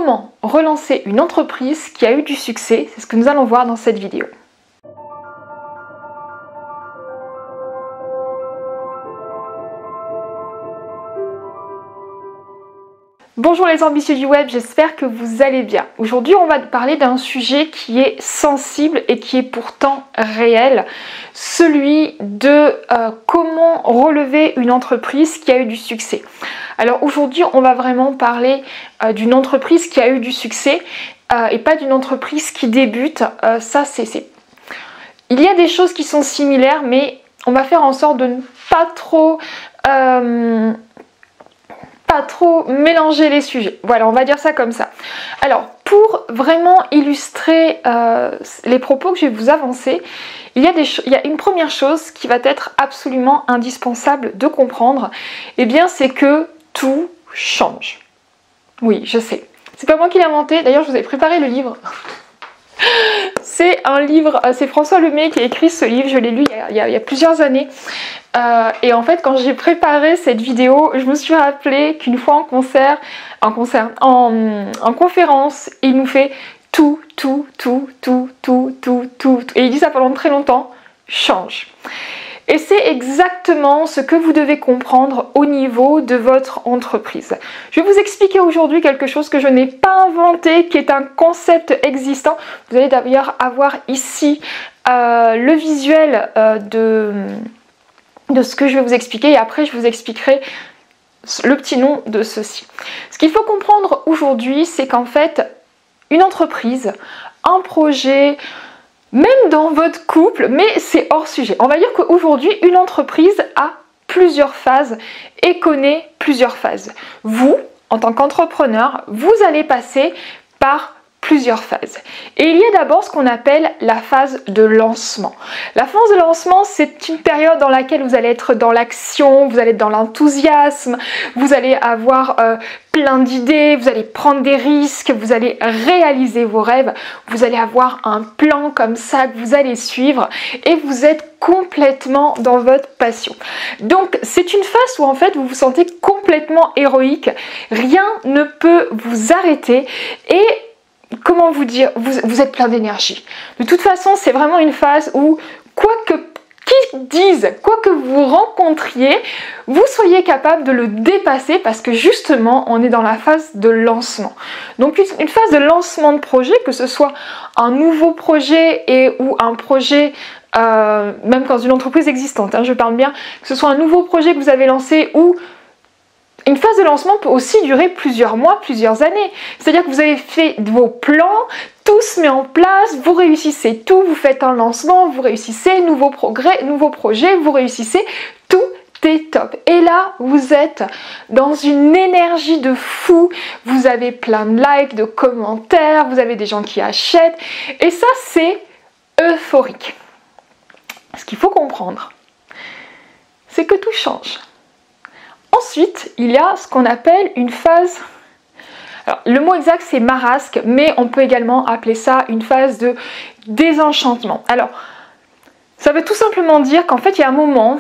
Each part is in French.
Comment relancer une entreprise qui a eu du succès? C'est ce que nous allons voir dans cette vidéo. Bonjour les ambitieux du web, j'espère que vous allez bien. Aujourd'hui, on va parler d'un sujet qui est sensible et qui est pourtant réel, celui de comment relever une entreprise qui a eu du succès. Alors aujourd'hui, on va vraiment parler d'une entreprise qui a eu du succès et pas d'une entreprise qui débute. Il y a des choses qui sont similaires, mais on va faire en sorte de ne pas trop mélanger les sujets. Voilà, on va dire ça comme ça. Alors, pour vraiment illustrer les propos que je vais vous avancer, il y a une première chose qui va être absolument indispensable de comprendre, et bien c'est que tout change. Oui, je sais. C'est pas moi qui l'ai inventé, d'ailleurs je vous ai préparé le livre. C'est un livre, c'est François Lemay qui a écrit ce livre, je l'ai lu il y a plusieurs années. Et en fait, quand j'ai préparé cette vidéo, je me suis rappelé qu'une fois en conférence, il nous fait tout. Et il dit ça pendant très longtemps, change. Et c'est exactement ce que vous devez comprendre au niveau de votre entreprise. Je vais vous expliquer aujourd'hui quelque chose que je n'ai pas inventé, qui est un concept existant. Vous allez d'ailleurs avoir ici le visuel de ce que je vais vous expliquer, et après je vous expliquerai le petit nom de ceci. Ce qu'il faut comprendre aujourd'hui, c'est qu'en fait, une entreprise, un projet, même dans votre couple, mais c'est hors sujet. On va dire qu'aujourd'hui, une entreprise a plusieurs phases et connaît plusieurs phases. Vous, en tant qu'entrepreneur, vous allez passer par plusieurs phases. Et il y a d'abord ce qu'on appelle la phase de lancement. La phase de lancement, c'est une période dans laquelle vous allez être dans l'action, vous allez être dans l'enthousiasme, vous allez avoir plein d'idées, vous allez prendre des risques, vous allez réaliser vos rêves, vous allez avoir un plan comme ça que vous allez suivre et vous êtes complètement dans votre passion. Donc c'est une phase où en fait vous vous sentez complètement héroïque, rien ne peut vous arrêter et comment vous dire, vous êtes plein d'énergie. De toute façon, c'est vraiment une phase où, quoi que vous rencontriez, vous soyez capable de le dépasser parce que justement, on est dans la phase de lancement. Donc une phase de lancement de projet, que ce soit un nouveau projet ou un projet même dans une entreprise existante, je parle bien, que ce soit un nouveau projet que vous avez lancé ou une phase de lancement peut aussi durer plusieurs mois, plusieurs années. C'est-à-dire que vous avez fait vos plans, tout se met en place, vous réussissez tout, vous faites un lancement, vous réussissez, nouveau projet, vous réussissez, tout est top. Et là, vous êtes dans une énergie de fou, vous avez plein de likes, de commentaires, vous avez des gens qui achètent, et ça, c'est euphorique. Ce qu'il faut comprendre, c'est que tout change. Ensuite, il y a ce qu'on appelle une phase, alors le mot exact c'est marasque, mais on peut également appeler ça une phase de désenchantement. Alors, ça veut tout simplement dire qu'en fait, il y a un moment,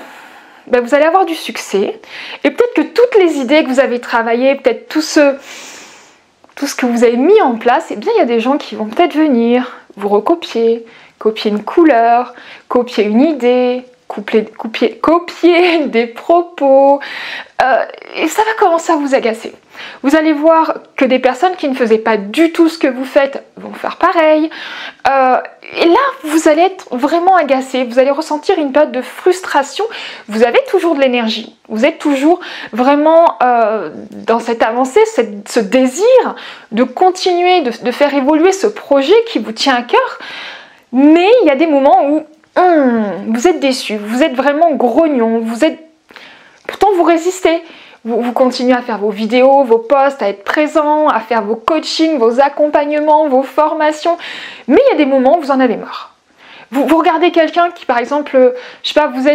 vous allez avoir du succès, et peut-être que toutes les idées que vous avez travaillées, peut-être tout ce que vous avez mis en place, eh bien, il y a des gens qui vont peut-être venir vous recopier, copier une couleur, copier une idée, copier des propos, et ça va commencer à vous agacer. Vous allez voir que des personnes qui ne faisaient pas du tout ce que vous faites vont faire pareil, et là vous allez être vraiment agacé, vous allez ressentir une période de frustration. Vous avez toujours de l'énergie, vous êtes toujours vraiment dans cette avancée, ce désir de continuer, de faire évoluer ce projet qui vous tient à cœur, mais il y a des moments où vous êtes déçu, vous êtes vraiment grognon, pourtant vous résistez, vous continuez à faire vos vidéos, vos posts, à être présent, à faire vos coachings, vos accompagnements, vos formations, mais il y a des moments où vous en avez marre. Vous regardez quelqu'un qui, par exemple, je sais pas, vous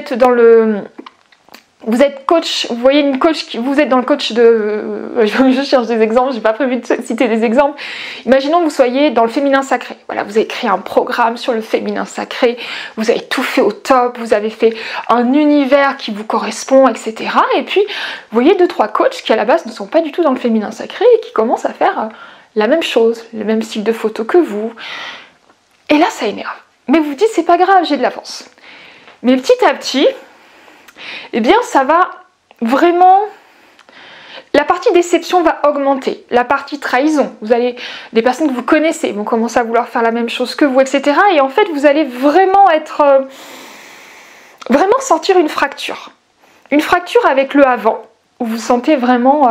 êtes coach, vous voyez une coach, vous êtes dans le coach de... Je cherche des exemples, j'ai pas prévu de citer des exemples. Imaginons que vous soyez dans le féminin sacré. Voilà, vous avez créé un programme sur le féminin sacré, vous avez tout fait au top, vous avez fait un univers qui vous correspond, etc. Et puis, vous voyez 2-3 coachs qui à la base ne sont pas du tout dans le féminin sacré et qui commencent à faire la même chose, le même style de photo que vous. Et là, ça énerve. Mais vous vous dites, c'est pas grave, j'ai de l'avance. Mais petit à petit, eh bien, ça va vraiment... La partie déception va augmenter. La partie trahison, vous allez... Des personnes que vous connaissez vont commencer à vouloir faire la même chose que vous, etc. Et en fait, vous allez vraiment être... vraiment sentir une fracture. Une fracture avec le avant, où vous vous sentez vraiment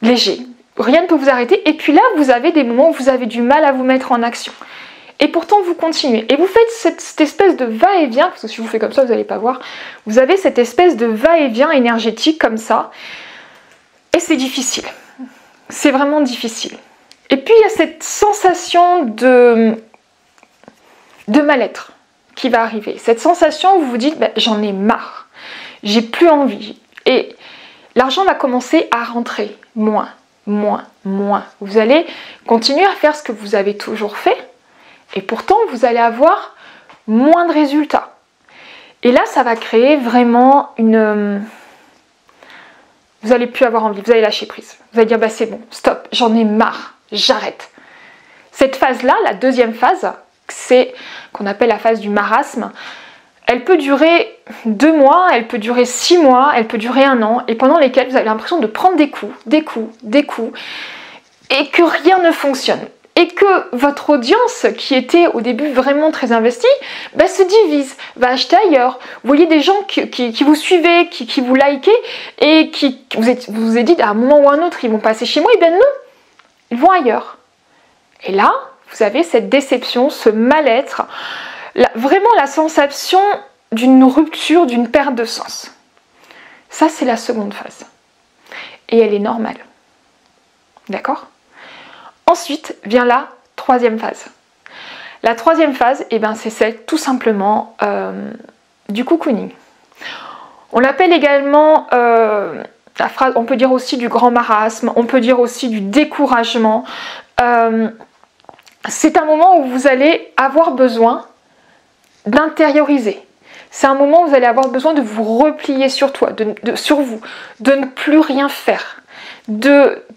léger. Rien ne peut vous arrêter. Et puis là, vous avez des moments où vous avez du mal à vous mettre en action. Et pourtant, vous continuez. Et vous faites cette espèce de va-et-vient, parce que si je vous fais comme ça, vous n'allez pas voir. Vous avez cette espèce de va-et-vient énergétique comme ça. Et c'est difficile. C'est vraiment difficile. Et puis, il y a cette sensation de mal-être qui va arriver. Cette sensation où vous vous dites, ben, j'en ai marre. J'ai plus envie. Et l'argent va commencer à rentrer. Moins. Vous allez continuer à faire ce que vous avez toujours fait. Et pourtant, vous allez avoir moins de résultats. Et là, ça va créer vraiment une... Vous n'allez plus avoir envie, vous allez lâcher prise. Vous allez dire, bah c'est bon, stop, j'en ai marre, j'arrête. Cette phase-là, la deuxième phase, c'est qu'on appelle la phase du marasme. Elle peut durer 2 mois, elle peut durer 6 mois, elle peut durer 1 an, et pendant lesquels vous avez l'impression de prendre des coups, et que rien ne fonctionne. Et que votre audience, qui était au début vraiment très investie, bah, se divise, va acheter ailleurs. Vous voyez des gens qui vous suivaient, qui vous likez, et qui vous avez dit à un moment ou à un autre, ils vont passer chez moi, et bien non, ils vont ailleurs. Et là, vous avez cette déception, ce mal-être, vraiment la sensation d'une rupture, d'une perte de sens. Ça, c'est la seconde phase. Et elle est normale. D'accord ? Ensuite vient la troisième phase. La troisième phase, eh ben, c'est celle tout simplement du cocooning. On l'appelle également, la phrase, on peut dire aussi du grand marasme, on peut dire aussi du découragement. C'est un moment où vous allez avoir besoin d'intérioriser. C'est un moment où vous allez avoir besoin de vous replier sur sur vous, de ne plus rien faire.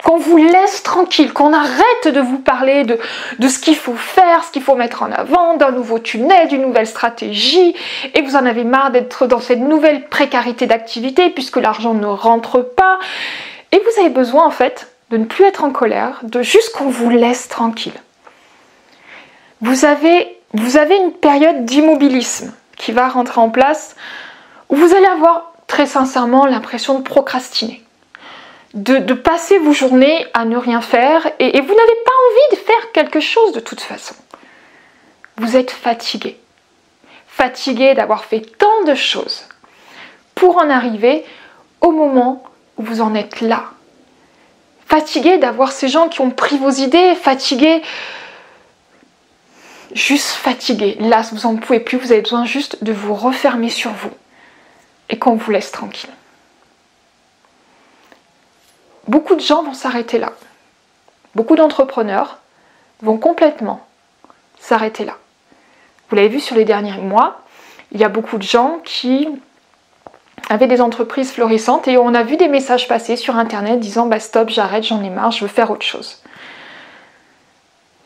Qu'on vous laisse tranquille, qu'on arrête de vous parler de ce qu'il faut faire, ce qu'il faut mettre en avant, d'un nouveau tunnel, d'une nouvelle stratégie, et vous en avez marre d'être dans cette nouvelle précarité d'activité puisque l'argent ne rentre pas. Et vous avez besoin en fait de ne plus être en colère, de juste qu'on vous laisse tranquille. Vous avez une période d'immobilisme qui va rentrer en place où vous allez avoir très sincèrement l'impression de procrastiner. De passer vos journées à ne rien faire et vous n'avez pas envie de faire quelque chose de toute façon. Vous êtes fatigué. Fatigué d'avoir fait tant de choses pour en arriver au moment où vous en êtes là. Fatigué d'avoir ces gens qui ont pris vos idées, fatigué, juste fatigué. Là, vous n'en pouvez plus, vous avez besoin juste de vous refermer sur vous et qu'on vous laisse tranquille. Beaucoup de gens vont s'arrêter là. Beaucoup d'entrepreneurs vont complètement s'arrêter là. Vous l'avez vu sur les derniers mois, il y a beaucoup de gens qui avaient des entreprises florissantes et on a vu des messages passer sur internet disant bah stop, j'arrête, j'en ai marre, je veux faire autre chose.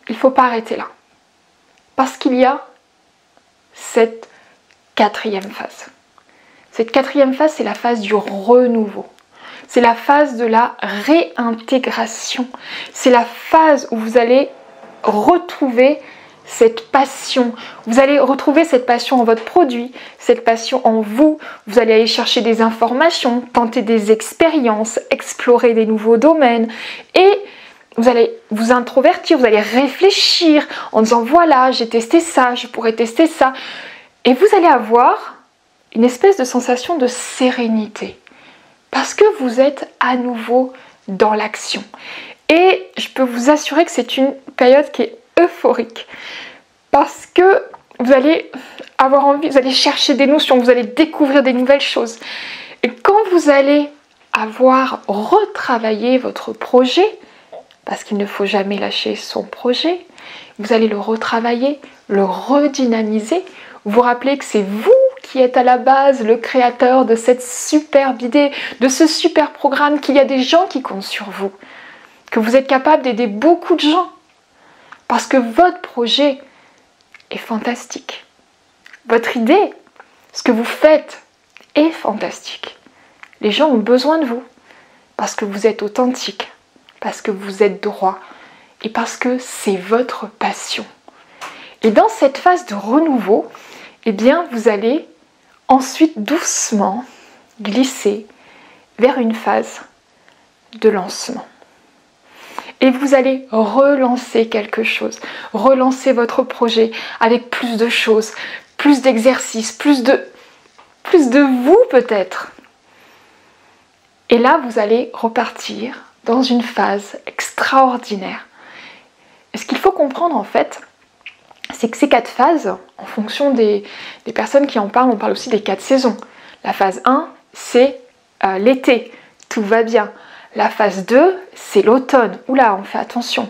Il ne faut pas arrêter là. Parce qu'il y a cette quatrième phase. Cette quatrième phase, c'est la phase du renouveau. C'est la phase de la réintégration. C'est la phase où vous allez retrouver cette passion. Vous allez retrouver cette passion en votre produit, cette passion en vous. Vous allez aller chercher des informations, tenter des expériences, explorer des nouveaux domaines. Et vous allez vous introvertir, vous allez réfléchir en disant voilà, j'ai testé ça, je pourrais tester ça. Et vous allez avoir une espèce de sensation de sérénité. Parce que vous êtes à nouveau dans l'action. Et je peux vous assurer que c'est une période qui est euphorique. Parce que vous allez avoir envie, vous allez chercher des notions, vous allez découvrir des nouvelles choses. Et quand vous allez avoir retravaillé votre projet, parce qu'il ne faut jamais lâcher son projet, vous allez le retravailler, le redynamiser. Vous vous rappelez que c'est vous qui êtes à la base le créateur de cette superbe idée, de ce super programme, qu'il y a des gens qui comptent sur vous. que vous êtes capable d'aider beaucoup de gens parce que votre projet est fantastique. Votre idée, ce que vous faites est fantastique. Les gens ont besoin de vous parce que vous êtes authentique, parce que vous êtes droit et parce que c'est votre passion. Et dans cette phase de renouveau, eh bien, vous allez ensuite doucement glisser vers une phase de lancement. Et vous allez relancer quelque chose, relancer votre projet avec plus de choses, plus d'exercices, plus de vous peut-être. Et là, vous allez repartir dans une phase extraordinaire. Et ce qu'il faut comprendre en fait, c'est que ces 4 phases, en fonction des personnes qui en parlent, on parle aussi des 4 saisons. La phase 1, c'est l'été, tout va bien. La phase 2, c'est l'automne. Oula, on fait attention.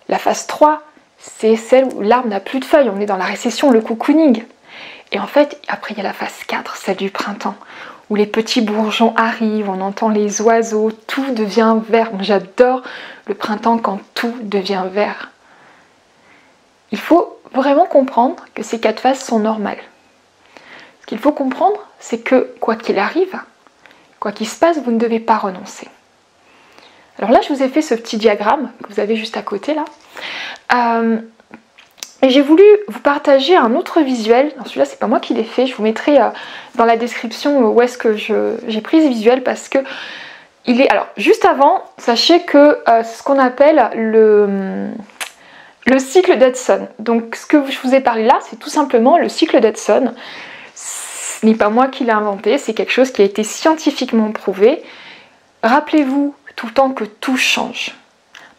La phase 3, c'est celle où l'arbre n'a plus de feuilles. On est dans la récession, le cocooning. Et en fait, après, il y a la phase 4, celle du printemps, où les petits bourgeons arrivent, on entend les oiseaux, tout devient vert. Moi, j'adore le printemps quand tout devient vert. Il faut vraiment comprendre que ces 4 phases sont normales. Ce qu'il faut comprendre, c'est que quoi qu'il arrive, quoi qu'il se passe, vous ne devez pas renoncer. Alors là, je vous ai fait ce petit diagramme que vous avez juste à côté là. Et j'ai voulu vous partager un autre visuel. Celui-là, c'est pas moi qui l'ai fait. Je vous mettrai dans la description où est-ce que j'ai pris ce visuel parce que il est. Alors, juste avant, sachez que c'est ce qu'on appelle le cycle d'Hudson. Donc, ce que je vous ai parlé là, c'est tout simplement le cycle d'Hudson. Ce n'est pas moi qui l'ai inventé, c'est quelque chose qui a été scientifiquement prouvé. Rappelez-vous tout le temps que tout change.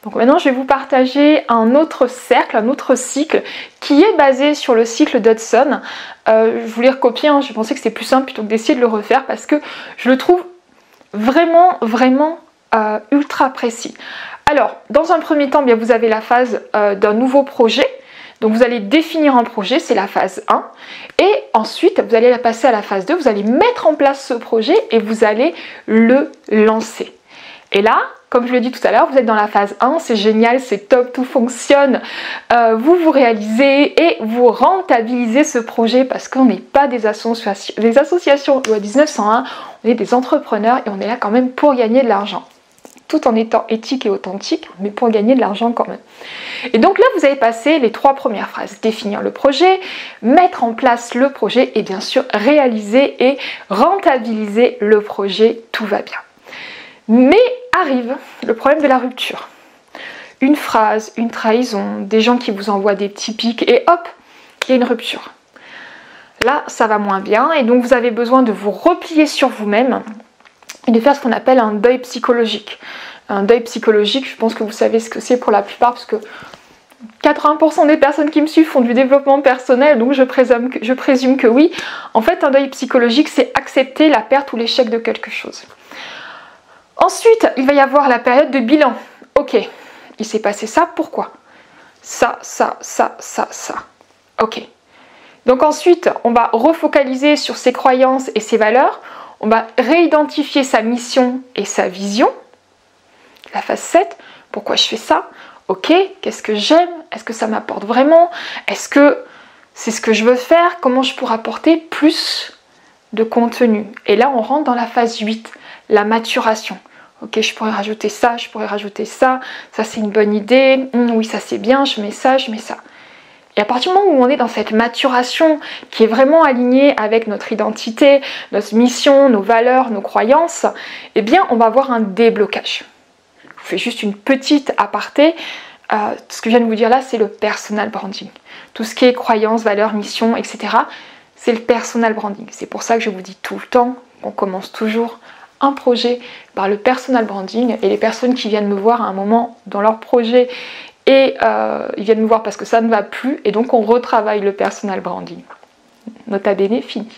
Donc maintenant, je vais vous partager un autre cercle, un autre cycle qui est basé sur le cycle d'Hudson. Je voulais recopier, je pensais que c'était plus simple plutôt que d'essayer de le refaire parce que je le trouve vraiment ultra précis. Alors, dans un premier temps, bien, vous avez la phase d'un nouveau projet. Donc vous allez définir un projet, c'est la phase 1. Et ensuite, vous allez passer à la phase 2. Vous allez mettre en place ce projet et vous allez le lancer. Et là, comme je l'ai dit tout à l'heure, vous êtes dans la phase 1, c'est génial, c'est top, tout fonctionne. Vous vous réalisez et vous rentabilisez ce projet parce qu'on n'est pas des associations loi 1901, on est des entrepreneurs et on est là quand même pour gagner de l'argent. Tout en étant éthique et authentique, mais pour gagner de l'argent quand même. Et donc là, vous avez passé les 3 premières phrases. Définir le projet, mettre en place le projet et bien sûr réaliser et rentabiliser le projet, tout va bien. Mais arrive le problème de la rupture. Une phrase, une trahison, des gens qui vous envoient des petits pics et hop, il y a une rupture. Là, ça va moins bien et donc vous avez besoin de vous replier sur vous-même et de faire ce qu'on appelle un deuil psychologique. Un deuil psychologique, je pense que vous savez ce que c'est pour la plupart parce que 80% des personnes qui me suivent font du développement personnel, donc je présume que oui. En fait, un deuil psychologique, c'est accepter la perte ou l'échec de quelque chose. Ensuite, il va y avoir la période de bilan. Ok, il s'est passé ça, pourquoi? Ça. Ok. Donc ensuite, on va refocaliser sur ses croyances et ses valeurs. On va réidentifier sa mission et sa vision. La phase 7, pourquoi je fais ça? Ok, qu'est-ce que j'aime? Est-ce que ça m'apporte vraiment? Est-ce que c'est ce que je veux faire? Comment je pourrais apporter plus de contenu? Et là, on rentre dans la phase 8, la maturation. Ok, je pourrais rajouter ça, ça c'est une bonne idée, oui ça c'est bien, je mets ça. Et à partir du moment où on est dans cette maturation qui est vraiment alignée avec notre identité, notre mission, nos valeurs, nos croyances, eh bien on va avoir un déblocage. Je vous fais juste une petite aparté, ce que je viens de vous dire là c'est le personal branding. Tout ce qui est croyances, valeurs, mission, etc. c'est le personal branding. C'est pour ça que je vous dis tout le temps qu'on commence toujours un projet par le personal branding et les personnes qui viennent me voir à un moment dans leur projet et ils viennent me voir parce que ça ne va plus et donc on retravaille le personal branding. Nota bene, fini.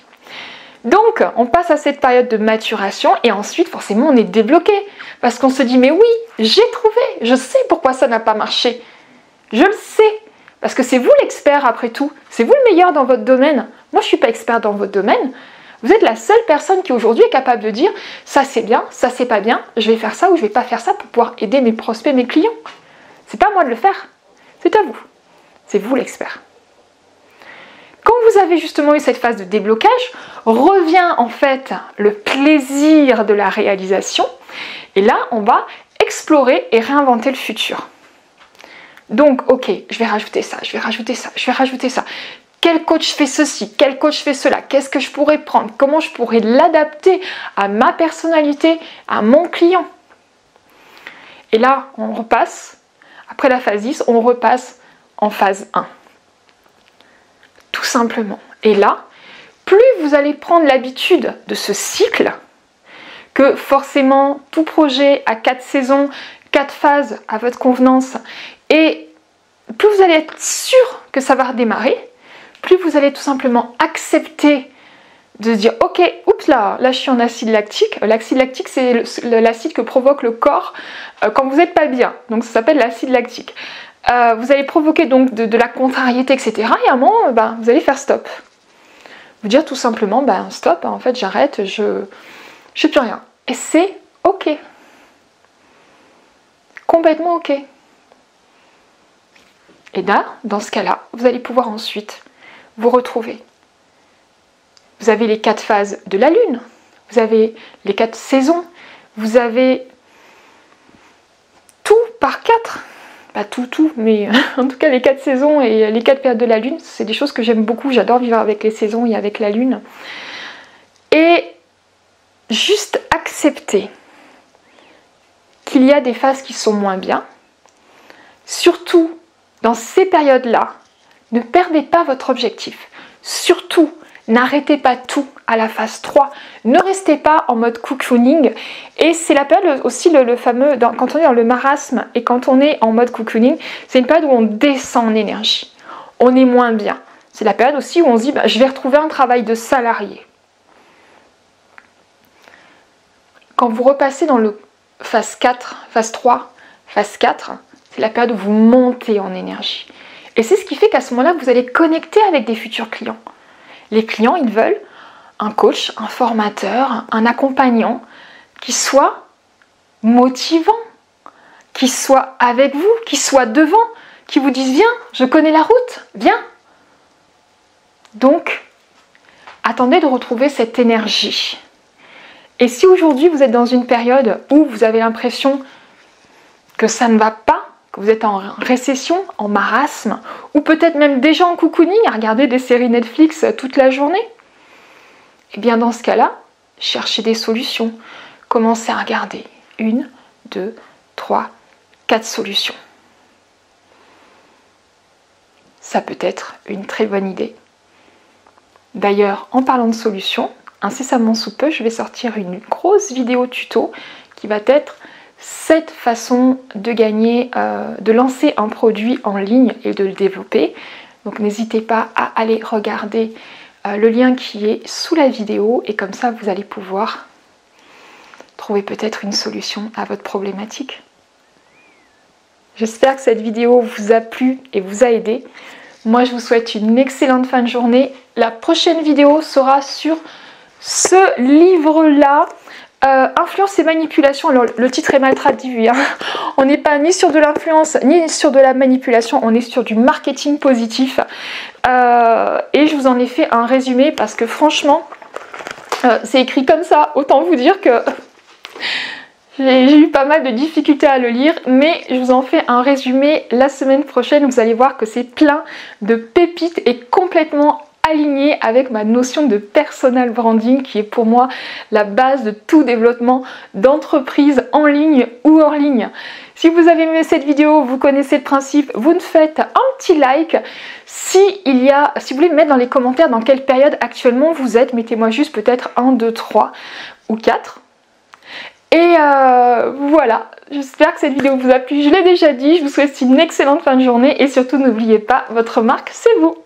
Donc on passe à cette période de maturation et ensuite forcément on est débloqué parce qu'on se dit mais oui, j'ai trouvé, je sais pourquoi ça n'a pas marché. Je le sais parce que c'est vous l'expert après tout, c'est vous le meilleur dans votre domaine. Moi je ne suis pas expert dans votre domaine. Vous êtes la seule personne qui aujourd'hui est capable de dire ça c'est bien, ça c'est pas bien, je vais faire ça ou je vais pas faire ça pour pouvoir aider mes prospects, mes clients. C'est pas à moi de le faire, c'est à vous. C'est vous l'expert. Quand vous avez justement eu cette phase de déblocage, revient en fait le plaisir de la réalisation. Et là, on va explorer et réinventer le futur. Donc, ok, je vais rajouter ça, je vais rajouter ça, je vais rajouter ça. Quel coach fait ceci? Quel coach fait cela? Qu'est-ce que je pourrais prendre? Comment je pourrais l'adapter à ma personnalité, à mon client? Et là, on repasse, après la phase 10, on repasse en phase 1. Tout simplement. Et là, plus vous allez prendre l'habitude de ce cycle, que forcément tout projet a 4 saisons, 4 phases à votre convenance, et plus vous allez être sûr que ça va redémarrer, plus vous allez tout simplement accepter de se dire ok, oups là je suis en acide lactique. L'acide lactique c'est l'acide que provoque le corps quand vous n'êtes pas bien, donc ça s'appelle l'acide lactique. Vous allez provoquer donc de la contrariété, etc. Et à un moment, vous allez faire stop. Vous dire tout simplement, stop, en fait j'arrête, je fais plus rien. Et c'est ok. Complètement ok. Et là, dans ce cas-là, vous allez pouvoir ensuite vous retrouver. Vous avez les 4 phases de la Lune, vous avez les 4 saisons, vous avez tout par 4. Pas tout, mais en tout cas les 4 saisons et les 4 périodes de la Lune, c'est des choses que j'aime beaucoup. J'adore vivre avec les saisons et avec la Lune. Et juste accepter qu'il y a des phases qui sont moins bien. Surtout, dans ces périodes-là, ne perdez pas votre objectif. Surtout, n'arrêtez pas tout à la phase 3. Ne restez pas en mode cocooning. Et c'est la période aussi le fameux, quand on est dans le marasme et quand on est en mode cocooning, c'est une période où on descend en énergie. On est moins bien. C'est la période aussi où on se dit, je vais retrouver un travail de salarié. Quand vous repassez dans le phase 4, phase 3, phase 4, c'est la période où vous montez en énergie. Et c'est ce qui fait qu'à ce moment-là, vous allez connecter avec des futurs clients. Les clients, ils veulent un coach, un formateur, un accompagnant qui soit motivant, qui soit avec vous, qui soit devant, qui vous dise « Viens, je connais la route, viens !» Donc, attendez de retrouver cette énergie. Et si aujourd'hui vous êtes dans une période où vous avez l'impression que ça ne va pas, que vous êtes en récession, en marasme, ou peut-être même déjà en cocooning, à regarder des séries Netflix toute la journée, et bien dans ce cas-là, cherchez des solutions. Commencez à regarder 1, 2, 3, 4 solutions. Ça peut être une très bonne idée. D'ailleurs, en parlant de solutions, incessamment sous peu, je vais sortir une grosse vidéo tuto qui va être 7 façons de gagner, de lancer un produit en ligne et de le développer. Donc n'hésitez pas à aller regarder le lien qui est sous la vidéo et comme ça vous allez pouvoir trouver peut-être une solution à votre problématique. J'espère que cette vidéo vous a plu et vous a aidé. Moi je vous souhaite une excellente fin de journée. La prochaine vidéo sera sur ce livre-là. Influence et manipulation. Alors le titre est mal traduit, hein. On n'est pas ni sur de l'influence ni sur de la manipulation, on est sur du marketing positif, et je vous en ai fait un résumé parce que franchement c'est écrit comme ça, autant vous dire que j'ai eu pas mal de difficultés à le lire, mais je vous en fais un résumé la semaine prochaine. Vous allez voir que c'est plein de pépites et complètement aligné avec ma notion de personal branding qui est pour moi la base de tout développement d'entreprise en ligne ou hors ligne. Si vous avez aimé cette vidéo, vous connaissez le principe, vous me faites un petit like. Si vous voulez me mettre dans les commentaires dans quelle période actuellement vous êtes, mettez-moi juste peut-être 1, 2, 3 ou 4. Et voilà, j'espère que cette vidéo vous a plu, je l'ai déjà dit, je vous souhaite une excellente fin de journée et surtout n'oubliez pas, votre marque c'est vous.